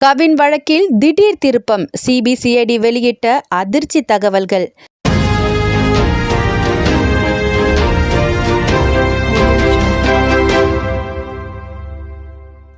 கவின் வழக்கில் திடீர் திருப்பம், சிபிசிஐடி வெளியிட்ட அதிர்ச்சி தகவல்கள்.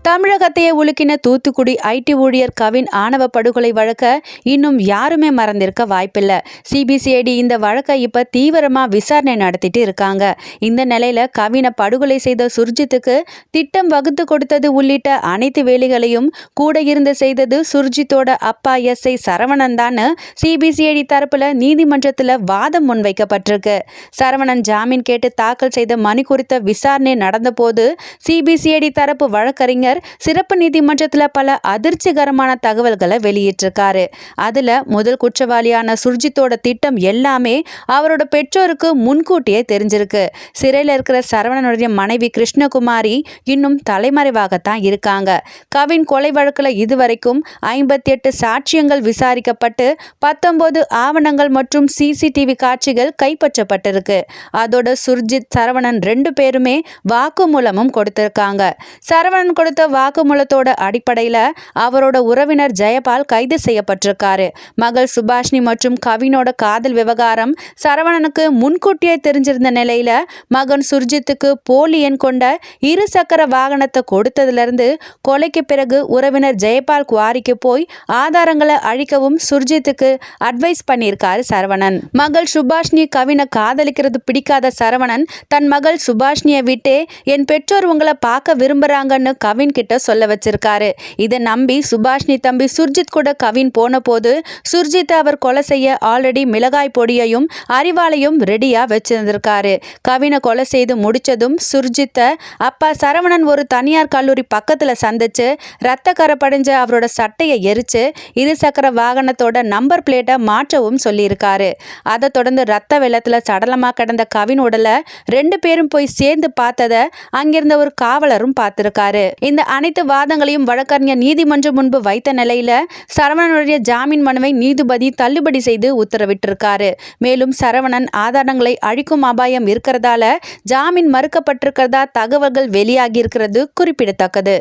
தமிழகத்தையே உலுக்கின தூத்துக்குடி ஐடி ஊழியர் கவின் ஆணவ படுகொலை வழக்க இன்னும் யாருமே மறந்திருக்க வாய்ப்பில்லை. சிபிசிஐடி இந்த வழக்கை இப்ப தீவிரமா விசாரணை நடத்திட்டு இருக்காங்க. இந்த நிலையில கவினை படுகொலை செய்த சுர்ஜித்துக்கு திட்டம் வகுத்து கொடுத்தது உள்ளிட்ட அனைத்து வேலைகளையும் கூட இருந்து செய்தது சுர்ஜித்தோட அப்பா SI சரவணன் தான் சிபிசிஐடி தரப்புல நீதிமன்றத்துல வாதம் முன்வைக்கப்பட்டிருக்கு. சரவணன் ஜாமீன் கேட்டு தாக்கல் செய்த மனு குறித்த விசாரணை நடந்த போது சிபிசிஐடி தரப்பு வழக்கறிஞர் சிறப்பு நீதிமன்றத்துல பல அதிர்ச்சிகரமான தகவல்களை வெளியிட்டிருக்காரு. அதுல முதல் குற்றவாளியான சுர்ஜித்தோட திட்டம் எல்லாமே அவரோட பெற்றோருக்கு முன்கூட்டியே தெரிஞ்சிருக்கு. சிறையில இருக்கிற சரவணனுடைய மனைவி கிருஷ்ணகுமாரி இன்னும் தலைமறைவாகத்தான் இருக்காங்க. கவின் கொலை வழக்குல இதுவரைக்கும் 58 சாட்சியங்கள் விசாரிக்கப்பட்டு 19 ஆவணங்கள் மற்றும் CCTV காட்சிகள் கைப்பற்றப்பட்டிருக்கு. அதோட சுர்ஜித், சரவணன் 2 பேருமே வாக்குமூலமும் கொடுத்திருக்காங்க. சரவணன் கொடுத்த வாக்குமூலத்தோட அடிப்படையில அவரோட உறவினர் ஜெயபால் கைது செய்யப்பட்டிருக்காரு. மகள் சுபாஷினி மற்றும் கவினோட காதல் விவகாரம் சரவணனுக்கு முன்கூட்டியே தெரிஞ்சிருந்த நிலையில மகன் சுர்ஜித்துக்கு போலி எண் கொண்ட 2 சக்கர வாகனத்தை கொடுத்ததுல இருந்து கொலைக்கு பிறகு உறவினர் ஜெயபால் குவாரிக்கு போய் ஆதாரங்களை அழிக்கவும் சுர்ஜித்துக்கு அட்வைஸ் பண்ணியிருக்காரு சரவணன். மகள் சுபாஷினி கவினை காதலிக்கிறது பிடிக்காத சரவணன் தன் மகள் சுபாஷினியை விட்டே என் பெற்றோர் உங்களை பார்க்க விரும்புறாங்கன்னு கவின் கிட்ட சொல்ல வச்சிருக்காரு. இதை நம்பி சுபாஷினி தம்பி சுர்ஜித் கூட கவின் போன போது சுர்ஜித்தை அவர் கொலை செய்ய ஆல்ரெடி மிளகாய் பொடியையும் அரிவாளையும் ரெடியா வச்சிருந்திருக்காரு. கவினை கொலை செய்து முடிச்சதும் சுர்ஜித்தை அப்பா சரவணன் ஒரு தனியார் கல்லூரி பக்கத்துல சந்திச்சு ரத்த கரை படிஞ்ச அவரோட சட்டையை எரிச்சு 2 சக்கர வாகனத்தோட நம்பர் பிளேட்டை மாற்றவும் சொல்லியிருக்காரு. அதை தொடர்ந்து ரத்த வெள்ளத்துல சடலமா கிடந்த கவின் உடலை 2 பேரும் போய் சேர்ந்து பார்த்ததை அங்கிருந்த ஒரு காவலரும் பார்த்திருக்காரு. இந்த அனைத்து வாதங்களையும் வழக்கறிஞர் நீதிமன்றம் முன்பு வைத்த நிலையில சரவணனுடைய ஜாமீன் மனுவை நீதிபதி தள்ளுபடி செய்து உத்தரவிட்டிருக்காரு. மேலும் சரவணன் ஆதாரங்களை அழிக்கும் அபாயம் இருக்கிறதால ஜாமீன் மறுக்கப்பட்டிருக்கிறதா தகவல்கள் வெளியாகி இருக்கிறது குறிப்பிடத்தக்கது.